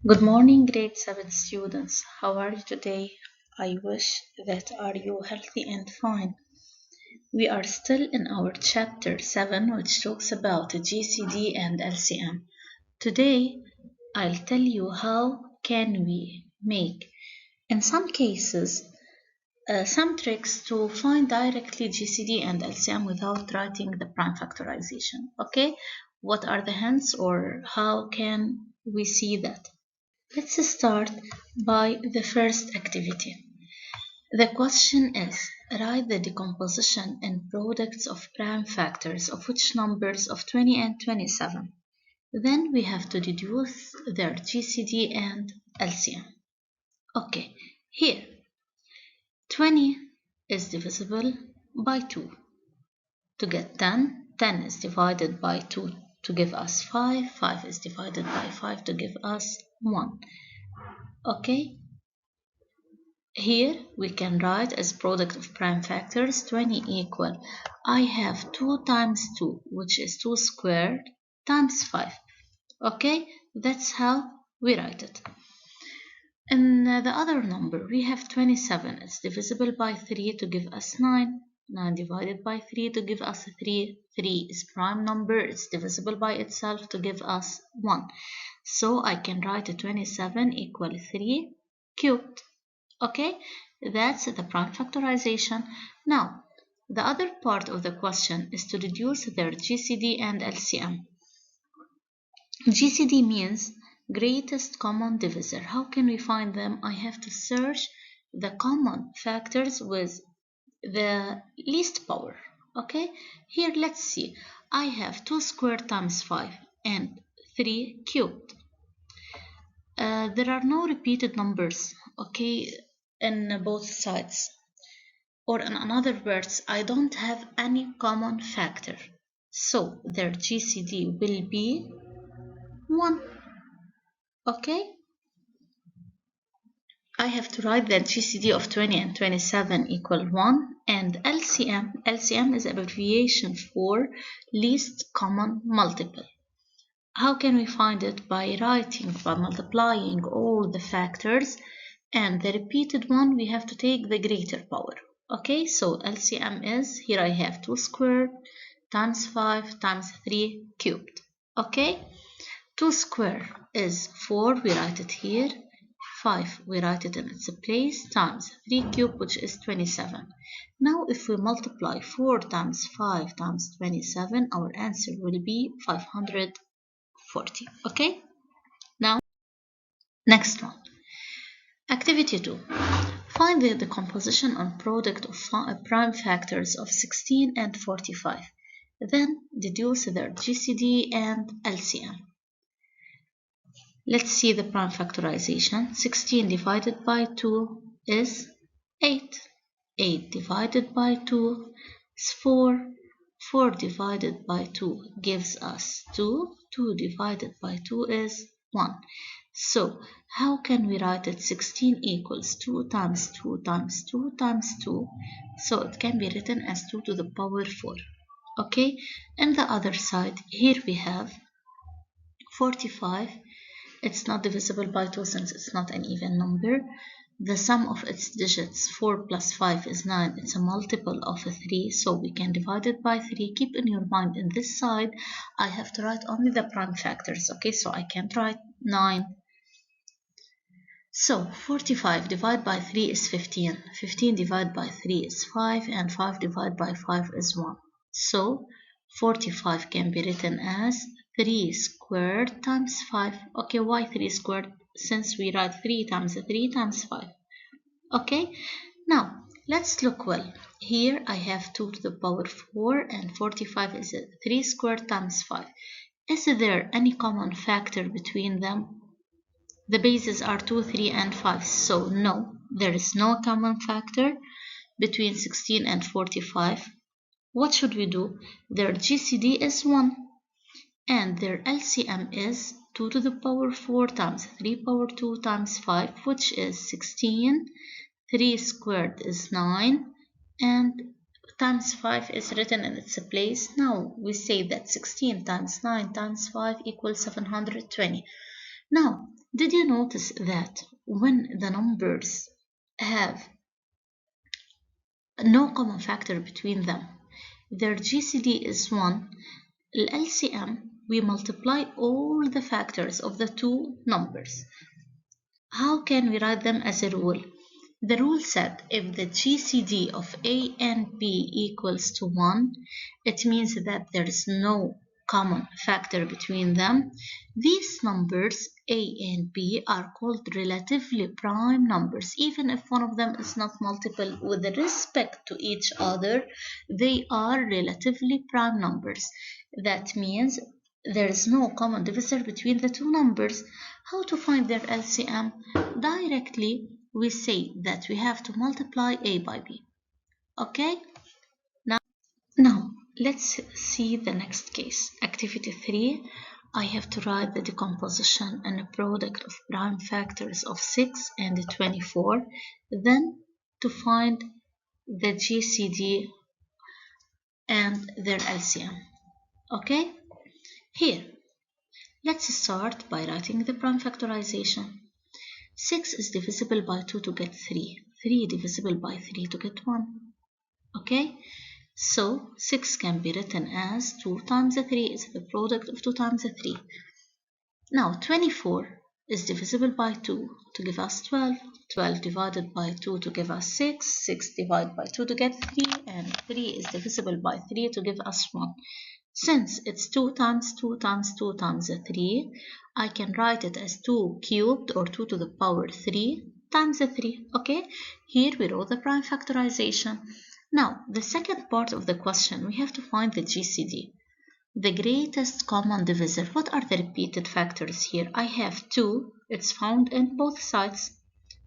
Good morning, grade 7 students. How are you today? I wish that are you healthy and fine. We are still in our chapter 7, which talks about GCD and LCM. Today, I'll tell you how can we make, in some cases, some tricks to find directly GCD and LCM without writing the prime factorization. Okay, what are the hints or how can we see that? Let's start by the first activity. The question is, write the decomposition in products of prime factors of which numbers of 20 and 27. Then we have to deduce their GCD and LCM. Okay, here 20 is divisible by 2. To get 10, 10 is divided by 2 to give us 5, 5 is divided by 5 to give us 1. Okay, here we can write as product of prime factors 20 equal. I have 2 times 2, which is 2 squared times 5. Okay, that's how we write it. In the other number, we have 27. It's divisible by 3 to give us 9. 9 divided by 3 to give us 3. 3 is prime number. It's divisible by itself to give us 1. So I can write 27 equal 3 cubed. Okay, that's the prime factorization. Now, the other part of the question is to reduce their GCD and LCM. GCD means greatest common divisor. How can we find them? I have to search the common factors with the least power. Okay, here let's see. I have 2 squared times 5 and 3 cubed. There are no repeated numbers, okay, in both sides. Or in other words, I don't have any common factor. So their GCD will be 1. Okay? I have to write that GCD of 20 and 27 equal 1. And LCM is abbreviation for least common multiple. How can we find it? By multiplying all the factors, and the repeated one we have to take the greater power. Okay, so LCM is, here I have 2 squared times 5 times 3 cubed. Okay, 2 squared is 4, we write it here. 5, we write it in its place, times 3 cubed, which is 27. Now if we multiply 4 times 5 times 27, our answer will be 540. Okay, now next one. Activity 2. Find the decomposition on product of prime factors of 16 and 45. Then deduce their GCD and LCM. Let's see the prime factorization. 16 divided by 2 is 8. 8 divided by 2 is 4. 4 divided by 2 gives us 2. 2 divided by 2 is 1. So, how can we write it? 16 equals 2 times 2 times 2 times 2. So, it can be written as 2 to the power 4. Okay, and the other side, here we have 45. It's not divisible by 2 since it's not an even number. The sum of its digits, 4 plus 5 is 9. It's a multiple of a 3, so we can divide it by 3. Keep in your mind, in this side, I have to write only the prime factors. Okay, so I can't write 9. So 45 divided by 3 is 15. 15 divided by 3 is 5, and 5 divided by 5 is 1. So 45 can be written as 3 squared times 5. Okay, why 3 squared? Since we write 3 times 3 times 5. Okay, now let's look well. Here I have 2 to the power 4, and 45 is 3 squared times 5. Is there any common factor between them? The bases are 2, 3, and 5, so no, there is no common factor between 16 and 45. What should we do? Their GCD is 1, and their LCM is 2 to the power 4 times 3 power 2 times 5, which is 16. 3 squared is 9, and times 5 is written in its place. Now we say that 16 times 9 times 5 equals 720. Now, did you notice that when the numbers have no common factor between them, their GCD is 1, LCM, we multiply all the factors of the two numbers. How can we write them as a rule? The rule said if the GCD of A and B equals to 1, it means that there is no common factor between them. These numbers, A and B, are called relatively prime numbers. Even if one of them is not multiple with respect to each other, they are relatively prime numbers. That means there is no common divisor between the two numbers. How to find their LCM? Directly, we say that we have to multiply A by B. Okay? Now, let's see the next case. Activity 3. I have to write the decomposition and a product of prime factors of 6 and 24. Then to find the GCD and their LCM. Okay? Here, let's start by writing the prime factorization. 6 is divisible by 2 to get 3. 3 divisible by 3 to get 1. Okay? So 6 can be written as 2 times 3 is the product of 2 times 3. Now 24 is divisible by 2 to give us 12. 12 divided by 2 to give us 6. 6 divided by 2 to get 3. And 3 is divisible by 3 to give us 1. Since it's 2 times 2 times 2 times 3, I can write it as 2 cubed or 2 to the power 3 times 3. Okay, here we wrote the prime factorization. Now, the second part of the question, we have to find the GCD. The greatest common divisor. What are the repeated factors here? I have 2. It's found in both sides.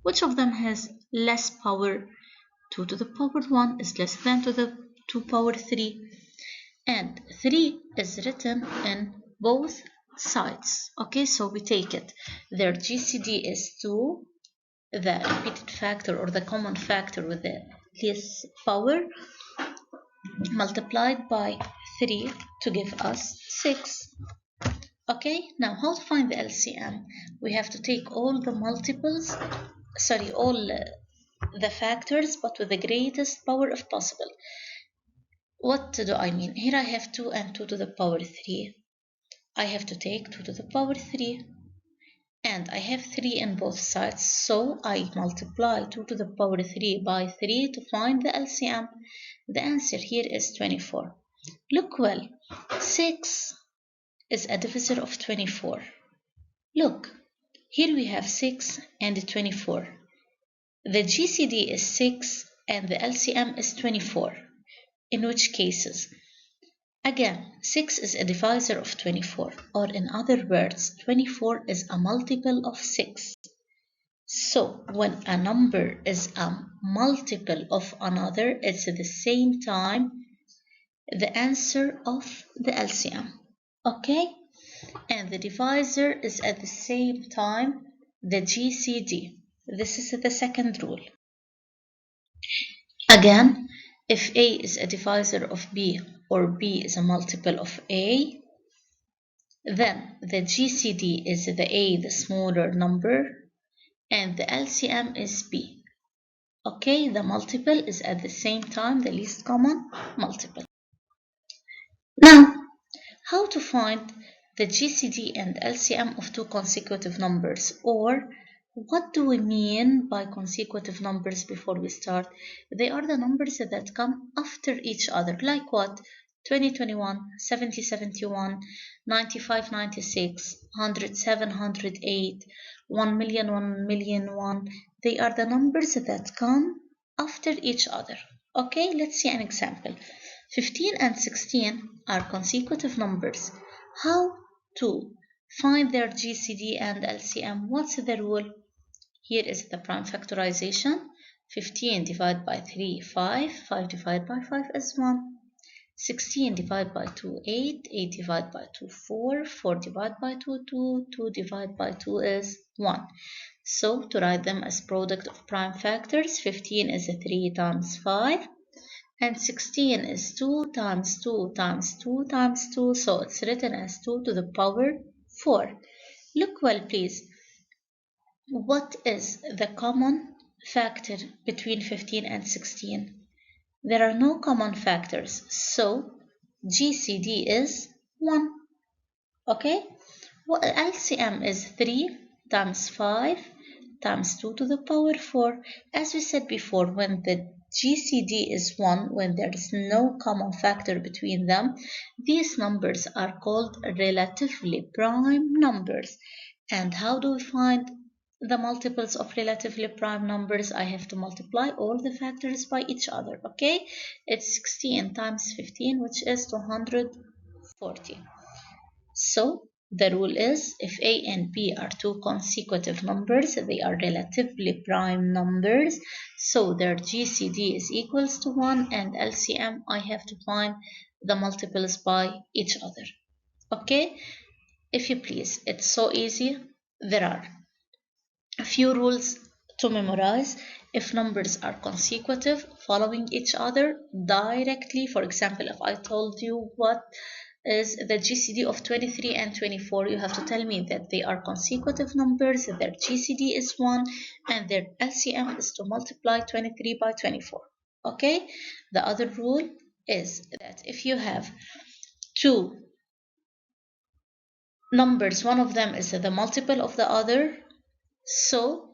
Which of them has less power? 2 to the power 1 is less than 2 to the 2 power 3. And 3 is written in both sides. Okay, so we take it. Their GCD is 2, the repeated factor or the common factor with the least power, multiplied by 3 to give us 6. Okay, now how to find the LCM? We have to take all the multiples, all the factors, but with the greatest power if possible. What do I mean? Here I have 2 and 2 to the power 3. I have to take 2 to the power 3. And I have 3 in both sides, so I multiply 2 to the power 3 by 3 to find the LCM. The answer here is 24. Look well, 6 is a divisor of 24. Look, here we have 6 and 24. The GCD is 6 and the LCM is 24. In which cases? Again, 6 is a divisor of 24, or in other words, 24 is a multiple of 6. So, when a number is a multiple of another, it's at the same time the answer of the LCM. Okay? And the divisor is at the same time the GCD. This is the second rule. Again, if A is a divisor of B or B is a multiple of A, then the GCD is the A, the smaller number, and the LCM is B. Okay, the multiple is at the same time the least common multiple. Now, how to find the GCD and LCM of two consecutive numbers, or what do we mean by consecutive numbers before we start? They are the numbers that come after each other, like what? 2021, 70, 71, 95, 96, 100, 708, 1 million, 1 million, 1. They are the numbers that come after each other. Okay, let's see an example. 15 and 16 are consecutive numbers. How to find their GCD and LCM? What's the rule? Here is the prime factorization. 15 divided by 3, 5. 5 divided by 5 is 1. 16 divided by 2, 8. 8 divided by 2, 4. 4 divided by 2, 2. 2 divided by 2 is 1. So to write them as product of prime factors, 15 is 3 times 5. And 16 is 2 times 2 times 2 times 2, so it's written as 2 to the power 4. Look well, please. What is the common factor between 15 and 16? There are no common factors, so GCD is 1. Okay? Well, LCM is 3 times 5 times 2 to the power 4. As we said before, when the GCD is 1, when there is no common factor between them, these numbers are called relatively prime numbers. And how do we find the multiples of relatively prime numbers? I have to multiply all the factors by each other, okay? It's 16 times 15, which is 240. So the rule is if A and B are two consecutive numbers, they are relatively prime numbers, so their GCD is equals to 1, and LCM I have to find the multiples by each other. Okay? If you please, it's so easy. There are a few rules to memorize. If numbers are consecutive, following each other directly, for example, if I told you what is the GCD of 23 and 24, you have to tell me that they are consecutive numbers, their GCD is 1, and their LCM is to multiply 23 by 24. Okay? The other rule is that if you have two numbers, one of them is the multiple of the other, so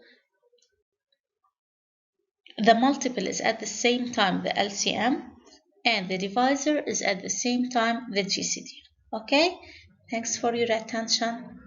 the multiple is at the same time the LCM, and the divisor is at the same time the GCD. Okay? Thanks for your attention.